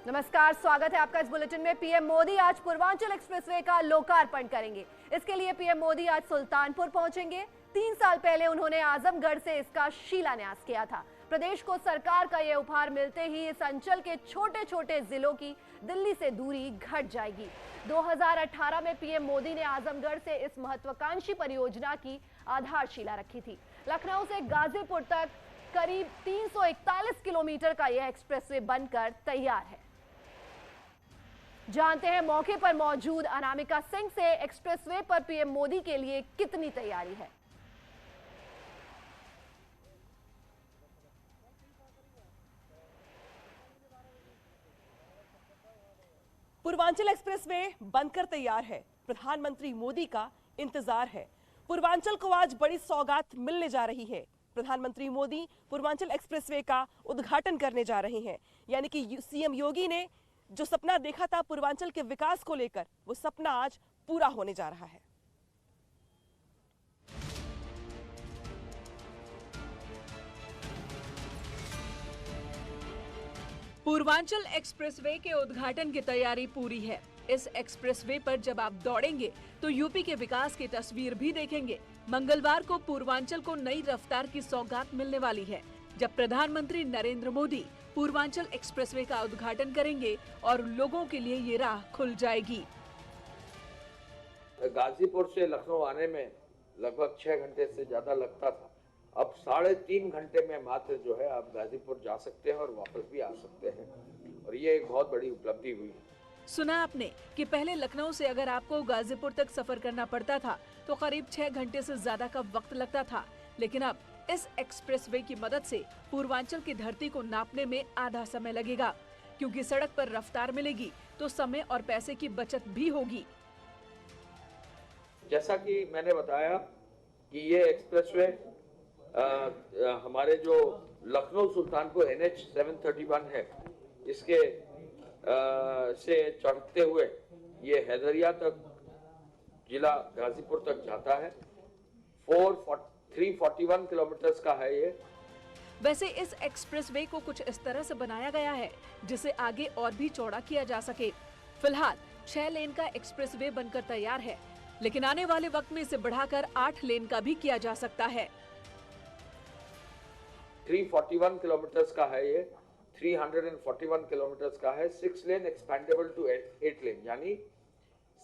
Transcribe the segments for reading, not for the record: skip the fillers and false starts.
नमस्कार, स्वागत है आपका इस बुलेटिन में। पीएम मोदी आज पूर्वांचल एक्सप्रेसवे का लोकार्पण करेंगे। इसके लिए पीएम मोदी आज सुल्तानपुर पहुंचेंगे। 3 साल पहले उन्होंने आजमगढ़ से इसका शिलान्यास किया था। प्रदेश को सरकार का यह उपहार मिलते ही इस अंचल के छोटे छोटे जिलों की दिल्ली से दूरी घट जाएगी। 2018 में पीएम मोदी ने आजमगढ़ से इस महत्वाकांक्षी परियोजना की आधारशिला रखी थी। लखनऊ से गाजीपुर तक करीब 341 किलोमीटर का यह एक्सप्रेसवे बनकर तैयार है। जानते हैं मौके पर मौजूद अनामिका सिंह से एक्सप्रेसवे पर पीएम मोदी के लिए कितनी तैयारी है। पूर्वांचल एक्सप्रेसवे बनकर तैयार है। प्रधानमंत्री मोदी का इंतजार है। पूर्वांचल को आज बड़ी सौगात मिलने जा रही है। प्रधानमंत्री मोदी पूर्वांचल एक्सप्रेसवे का उद्घाटन करने जा रहे हैं। यानी कि सीएम योगी ने जो सपना देखा था पूर्वांचल के विकास को लेकर, वो सपना आज पूरा होने जा रहा है। पूर्वांचल एक्सप्रेसवे के उद्घाटन की तैयारी पूरी है। इस एक्सप्रेसवे पर जब आप दौड़ेंगे तो यूपी के विकास की तस्वीर भी देखेंगे। मंगलवार को पूर्वांचल को नई रफ्तार की सौगात मिलने वाली है, जब प्रधानमंत्री नरेंद्र मोदी पूर्वांचल एक्सप्रेसवे का उद्घाटन करेंगे और लोगों के लिए ये राह खुल जाएगी। गाजीपुर से लखनऊ आने में लगभग 6 घंटे से ज्यादा लगता था। अब 3.5 घंटे में मात्र जो है आप गाजीपुर जा सकते हैं और वापस भी आ सकते हैं, और ये एक बहुत बड़ी उपलब्धि हुई। सुना आपने कि पहले लखनऊ से अगर आपको गाजीपुर तक सफर करना पड़ता था तो करीब 6 घंटे से ज्यादा का वक्त लगता था, लेकिन अब इस एक्सप्रेसवे की मदद से पूर्वांचल की धरती को नापने में आधा समय लगेगा, क्योंकि सड़क पर रफ्तार मिलेगी तो समय और पैसे की बचत भी होगी। जैसा कि मैंने बताया कि ये एक्सप्रेसवे हमारे जो लखनऊ सुल्तानपुर NH 731 है, इसके से चढ़ते हुए ये हैदरिया तक, जिला गाजीपुर तक जाता है। 341 किलोमीटर का है ये। वैसे इस एक्सप्रेसवे को कुछ इस तरह से बनाया गया है जिसे आगे और भी चौड़ा किया जा सके। फिलहाल 6 लेन का एक्सप्रेसवे बनकर तैयार है, लेकिन आने वाले वक्त में इसे बढ़ाकर 8 लेन का भी किया जा सकता है। 341 किलोमीटर का है ये, 341 किलोमीटर का है। 6 लेन एक्सपेंडेबल टू 8 लेन, यानी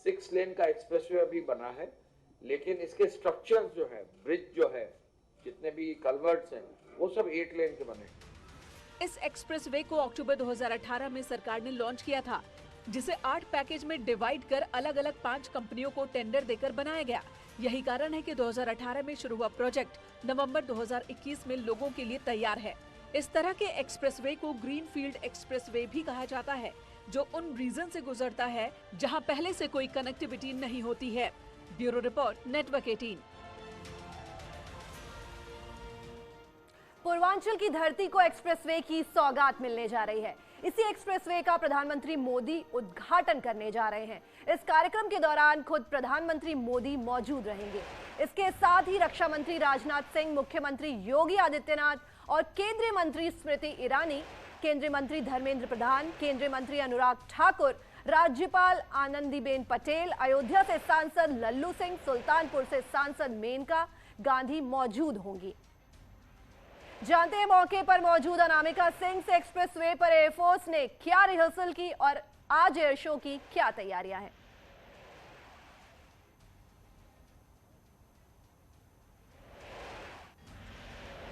6 लेन का एक्सप्रेसवे अभी बना है, लेकिन इसके स्ट्रक्चर जो है, ब्रिज जो है, जितने भी कलवर्ट्स हैं, वो सब 8 लेन के बने। इस एक्सप्रेसवे को अक्टूबर 2018 में सरकार ने लॉन्च किया था, जिसे 8 पैकेज में डिवाइड कर अलग अलग 5 कंपनियों को टेंडर देकर बनाया गया। यही कारण है कि 2018 में शुरू हुआ प्रोजेक्ट नवंबर 2021 में लोगों के लिए तैयार है। इस तरह के एक्सप्रेसवे को ग्रीनफील्ड एक्सप्रेसवे भी कहा जाता है, जो उन रीजन से गुजरता है जहां पहले से कोई कनेक्टिविटी नहीं होती है। Bureau report, network 18। पूर्वांचल की धरती को एक्सप्रेसवे की सौगात मिलने जा रही है। इसी एक्सप्रेसवे का प्रधानमंत्री मोदी उद्घाटन करने जा रहे हैं। इस कार्यक्रम के दौरान खुद प्रधानमंत्री मोदी मौजूद रहेंगे। इसके साथ ही रक्षा मंत्री राजनाथ सिंह, मुख्यमंत्री योगी आदित्यनाथ और केंद्रीय मंत्री स्मृति ईरानी, केंद्रीय मंत्री धर्मेंद्र प्रधान, केंद्रीय मंत्री अनुराग ठाकुर, राज्यपाल आनंदीबेन पटेल, अयोध्या से सांसद लल्लू सिंह, सुल्तानपुर से सांसद मेनका गांधी मौजूद होंगी। जानते हैं मौके पर मौजूद अनामिका सिंह से एक्सप्रेसवे पर एयरफोर्स ने क्या रिहर्सल की और आज एयर शो की क्या तैयारियां हैं।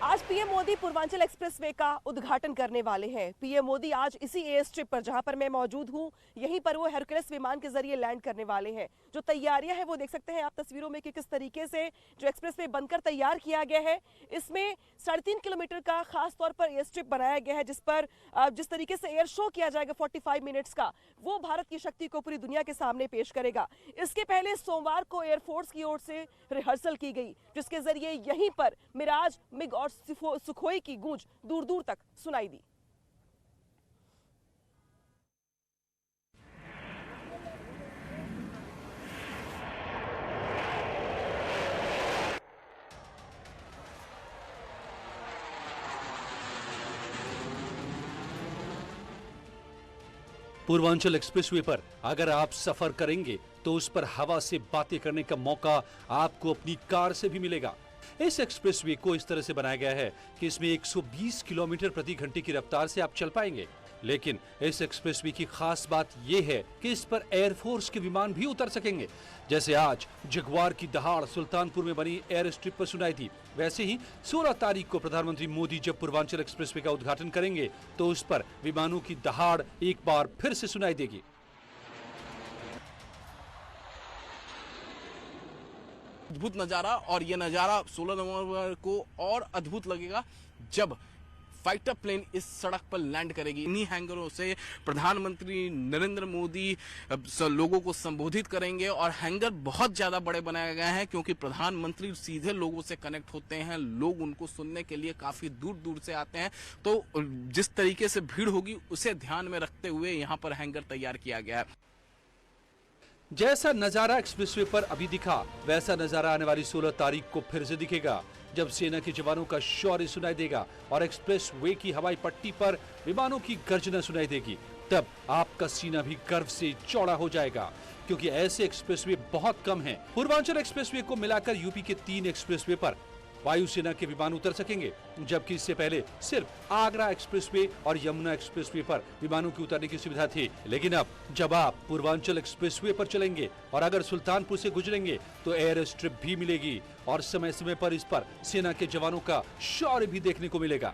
आज पीएम मोदी पूर्वांचल एक्सप्रेसवे का उद्घाटन करने वाले हैं। पीएम मोदी आज इसी एयर स्ट्रिप पर, जहां पर मैं मौजूद हूं, यहीं पर वो हेरकुलेस विमान के जरिए लैंड करने वाले हैं। जो तैयारियां हैं वो देख सकते हैं आप तस्वीरों में कि किस तरीके से जो एक्सप्रेसवे बनकर तैयार किया गया है। इसमें 3.5 किलोमीटर का खास तौर पर एयर स्ट्रिप बनाया गया है, जिस पर जिस तरीके से एयर शो किया जाएगा 45 मिनट्स का, वो भारत की शक्ति को पूरी दुनिया के सामने पेश करेगा। इसके पहले सोमवार को एयरफोर्स की ओर से रिहर्सल की गई, जिसके जरिए यहीं पर मिराज, मिग और सुखोई की गूंज दूर दूर तक सुनाई दी। पूर्वांचल एक्सप्रेसवे पर अगर आप सफर करेंगे तो उस पर हवा से बातें करने का मौका आपको अपनी कार से भी मिलेगा। इस एक्सप्रेसवे को इस तरह से बनाया गया है कि इसमें 120 किलोमीटर प्रति घंटे की रफ्तार से आप चल पाएंगे। लेकिन इस एक्सप्रेसवे की खास बात यह है कि इस पर एयरफोर्स के विमान भी उतर सकेंगे। जैसे आज जगुआर की दहाड़ सुल्तानपुर में बनी एयर स्ट्रिप पर सुनाई थी, वैसे ही 16 तारीख को प्रधानमंत्री मोदी जब पूर्वांचल एक्सप्रेसवे का उद्घाटन करेंगे तो उस पर विमानों की दहाड़ एक बार फिर से सुनाई देगी। अद्भुत नजारा, और ये नजारा 16 नवंबर को और अद्भुत लगेगा जब फाइटर प्लेन इस सड़क पर लैंड करेगी। इन्हीं हैंगरों से प्रधानमंत्री नरेंद्र मोदी लोगों को संबोधित करेंगे, और हैंगर बहुत ज्यादा बड़े बनाए गए हैं क्योंकि प्रधानमंत्री सीधे लोगों से कनेक्ट होते हैं। लोग उनको सुनने के लिए काफी दूर दूर से आते हैं, तो जिस तरीके से भीड़ होगी उसे ध्यान में रखते हुए यहाँ पर हैंगर तैयार किया गया है। जैसा नजारा एक्सप्रेसवे पर अभी दिखा, वैसा नजारा आने वाली 16 तारीख को फिर से दिखेगा जब सेना के जवानों का शौर्य सुनाई देगा और एक्सप्रेसवे की हवाई पट्टी पर विमानों की गर्जना सुनाई देगी। तब आपका सीना भी गर्व से चौड़ा हो जाएगा, क्योंकि ऐसे एक्सप्रेसवे बहुत कम हैं। पूर्वांचल एक्सप्रेसवे को मिलाकर यूपी के 3 एक्सप्रेसवे पर वायुसेना के विमान उतर सकेंगे, जबकि इससे पहले सिर्फ आगरा एक्सप्रेसवे और यमुना एक्सप्रेसवे पर विमानों की उतरने की सुविधा थी। लेकिन अब जब आप पूर्वांचल एक्सप्रेसवे पर चलेंगे और अगर सुल्तानपुर से गुजरेंगे तो एयर स्ट्रिप भी मिलेगी और समय समय पर इस पर सेना के जवानों का शौर्य भी देखने को मिलेगा।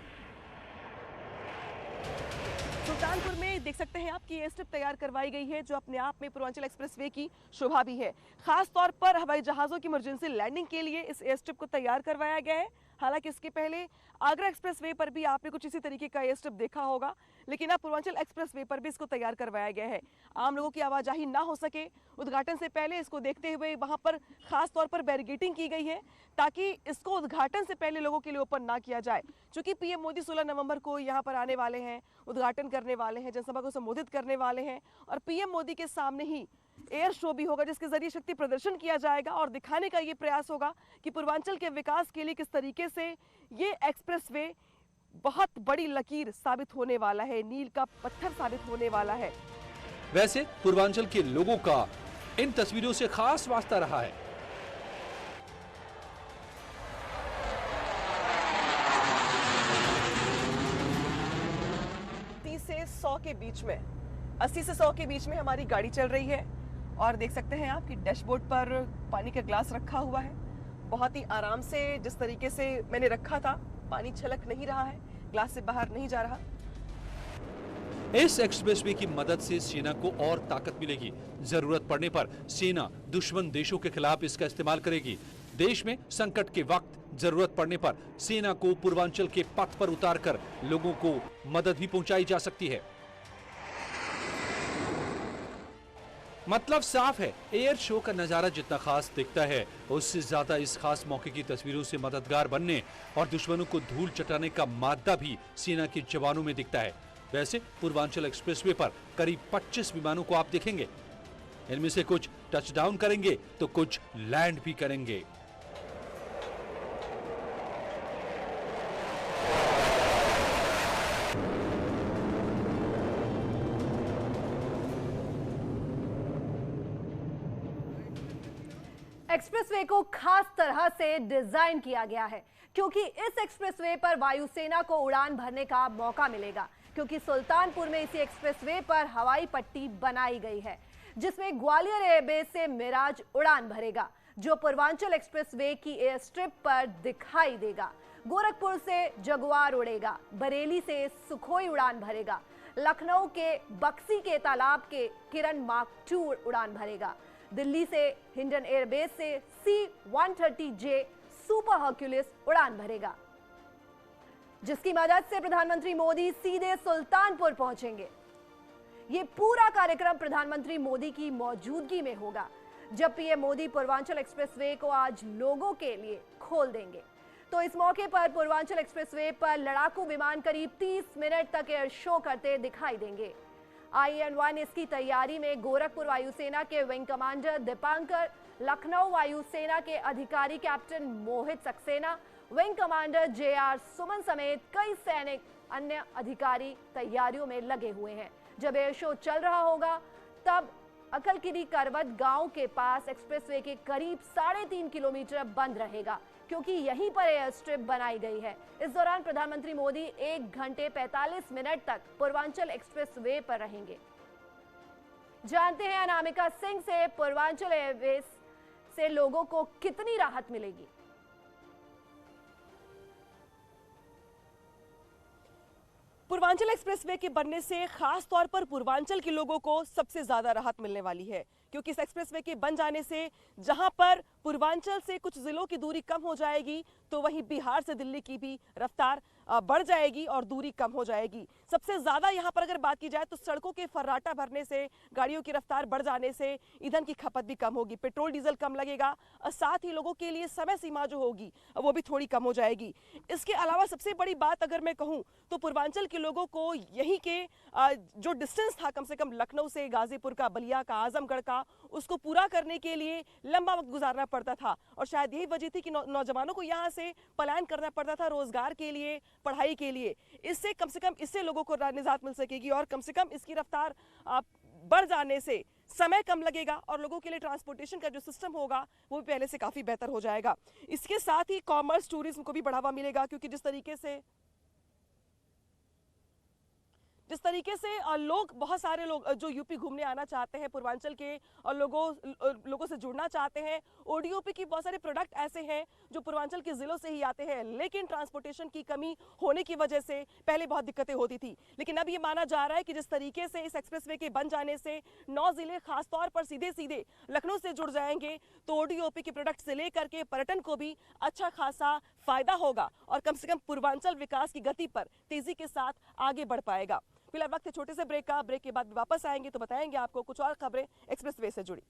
सुल्तानपुर में देख सकते हैं आपकी एयर स्ट्रिप तैयार करवाई गई है, जो अपने आप में पूर्वांचल एक्सप्रेसवे की शोभा भी है। खास तौर पर हवाई जहाजों की इमरजेंसी लैंडिंग के लिए इस एयर स्ट्रिप को तैयार करवाया गया है। हालांकि इसके पहले आगरा एक्सप्रेसवे पर भी आपने कुछ इसी तरीके का एयर स्ट्रिप देखा होगा, लेकिन अब पूर्वांचल एक्सप्रेसवे पर भी इसको तैयार करवाया गया है। आम लोगों की आवाजाही ना हो सके, उद्घाटन से पहले इसको देखते हुए वहां पर खास तौर पर बैरिकेडिंग की गई है ताकि इसको उद्घाटन से पहले लोगों के लिए ओपन ना किया जाए। चूंकि पीएम मोदी 16 नवंबर को यहाँ पर आने वाले हैं, उद्घाटन करने वाले हैं, जनसभा को संबोधित करने वाले हैं, और पीएम मोदी के सामने ही एयर शो भी होगा जिसके जरिए शक्ति प्रदर्शन किया जाएगा और दिखाने का ये प्रयास होगा कि पूर्वांचल के विकास के लिए किस तरीके से ये एक्सप्रेसवे बहुत बड़ी लकीर साबित होने वाला है, मील का पत्थर साबित होने वाला है। वैसे पूर्वांचल के लोगों का इन तस्वीरों से खास वास्ता रहा है। से 100 के बीच में 80 से 100 के बीच में हमारी गाड़ी चल रही है, और देख सकते हैं आप कि डैशबोर्ड पर पानी का ग्लास रखा हुआ है। बहुत ही आराम से जिस तरीके से मैंने रखा था, पानी छलक नहीं रहा है, ग्लास से बाहर नहीं जा रहा। इस एक्सप्रेसवे की मदद से सेना को और ताकत मिलेगी। जरूरत पड़ने पर सेना दुश्मन देशों के खिलाफ इसका इस्तेमाल करेगी। देश में संकट के वक्त जरूरत पड़ने पर सेना को पूर्वांचल के पथ पर उतारकर लोगों को मदद भी पहुंचाई जा सकती है। मतलब साफ है, एयर शो का नजारा जितना खास दिखता है, उससे ज्यादा इस खास मौके की तस्वीरों से मददगार बनने और दुश्मनों को धूल चटाने का मादा भी सेना के जवानों में दिखता है। वैसे पूर्वांचल एक्सप्रेसवे पर करीब 25 विमानों को आप देखेंगे। इनमें से कुछ टचडाउन करेंगे तो कुछ लैंड भी करेंगे। एक्सप्रेसवे को खास तरह से डिजाइन किया गया है क्योंकि इस एक्सप्रेसवे पर वायुसेना को उड़ान भरने का मौका मिलेगा, क्योंकि सुल्तानपुर में इसी एक्सप्रेसवे पर हवाई पट्टी बनाई गई है जिसमें ग्वालियर एयरबेस से मिराज उड़ान भरेगा, जो पूर्वांचल एक्सप्रेसवे की एयर स्ट्रिप पर दिखाई देगा। गोरखपुर से जगुआर उड़ेगा, बरेली से सुखोई उड़ान भरेगा, लखनऊ के बक्सी के तालाब के किरण मार्क 2 उड़ान भरेगा, दिल्ली से हिंडन एयरबेस से C-130J सुपर हर्क्यूलिस उड़ान भरेगा, जिसकी मदद से प्रधानमंत्री मोदी सीधे सुल्तानपुर पहुंचेंगे। ये पूरा कार्यक्रम प्रधानमंत्री मोदी की मौजूदगी में होगा, जब पीएम मोदी पूर्वांचल एक्सप्रेसवे को आज लोगों के लिए खोल देंगे। तो इस मौके पर पूर्वांचल एक्सप्रेसवे पर लड़ाकू विमान करीब 30 मिनट तक एयर शो करते दिखाई देंगे। IN-1 इसकी तैयारी में गोरखपुर वायुसेना के विंग कमांडर दीपांकर, लखनऊ वायुसेना के अधिकारी कैप्टन मोहित सक्सेना, विंग कमांडर JR सुमन समेत कई सैनिक अन्य अधिकारी तैयारियों में लगे हुए हैं। जब एयर शो चल रहा होगा तब अकलकिरी करवट गांव के पास एक्सप्रेसवे के करीब 3.5 किलोमीटर बंद रहेगा, क्योंकि यहीं पर एयर स्ट्रिप बनाई गई है। इस दौरान प्रधानमंत्री मोदी 1 घंटे 45 मिनट तक पूर्वांचल एक्सप्रेसवे पर रहेंगे। जानते हैं अनामिका सिंह से पूर्वांचल एयरवेज से लोगों को कितनी राहत मिलेगी। पूर्वांचल एक्सप्रेसवे के बनने से खास तौर पर पूर्वांचल के लोगों को सबसे ज्यादा राहत मिलने वाली है, क्योंकि इस एक्सप्रेसवे के बन जाने से जहां पर पूर्वांचल से कुछ जिलों की दूरी कम हो जाएगी, तो वहीं बिहार से दिल्ली की भी रफ्तार बढ़ जाएगी और दूरी कम हो जाएगी। सबसे ज्यादा यहां पर अगर बात की जाए तो सड़कों के फर्राटा भरने से, गाड़ियों की रफ्तार बढ़ जाने से ईंधन की खपत भी कम होगी, पेट्रोल डीजल कम लगेगा और साथ ही लोगों के लिए समय सीमा जो होगी वो भी थोड़ी कम हो जाएगी। इसके अलावा सबसे बड़ी बात अगर मैं कहूं तो पूर्वांचल के लोगों को यहीं के जो डिस्टेंस था कम से कम लखनऊ से गाजीपुर का, बलिया का, आजमगढ़ का, उसको पूरा करने के लिए लंबा वक्त गुजारना पड़ता था और शायद यही वजह थी कि नौजवानों को यहाँ से पलायन करना पड़ता था रोजगार के लिए, पढ़ाई के लिए। इससे कम से कम इससे लोगों को निजात मिल सकेगी और कम से कम इसकी रफ्तार बढ़ जाने से समय कम लगेगा और लोगों के लिए ट्रांसपोर्टेशन का जो सिस्टम होगा वो भी पहले से काफी बेहतर हो जाएगा। इसके साथ ही कॉमर्स, टूरिज्म को भी बढ़ावा मिलेगा, क्योंकि जिस तरीके से लोग, बहुत सारे लोग जो यूपी घूमने आना चाहते हैं पूर्वांचल के और लोगों से जुड़ना चाहते हैं। ओडीओपी की बहुत सारे प्रोडक्ट ऐसे हैं जो पूर्वांचल के जिलों से ही आते हैं, लेकिन ट्रांसपोर्टेशन की कमी होने की वजह से पहले बहुत दिक्कतें होती थी। लेकिन अब ये माना जा रहा है कि जिस तरीके से इस एक्सप्रेसवे के बन जाने से 9 जिले खासतौर पर सीधे लखनऊ से जुड़ जाएंगे, तो ओडीओपी के प्रोडक्ट से लेकर के पर्यटन को भी अच्छा खासा फायदा होगा और कम से कम पूर्वांचल विकास की गति पर तेजी के साथ आगे बढ़ पाएगा। फिलहाल वक्त है छोटे से ब्रेक का। ब्रेक के बाद वापस आएंगे तो बताएंगे आपको कुछ और खबरें एक्सप्रेसवे से जुड़ी।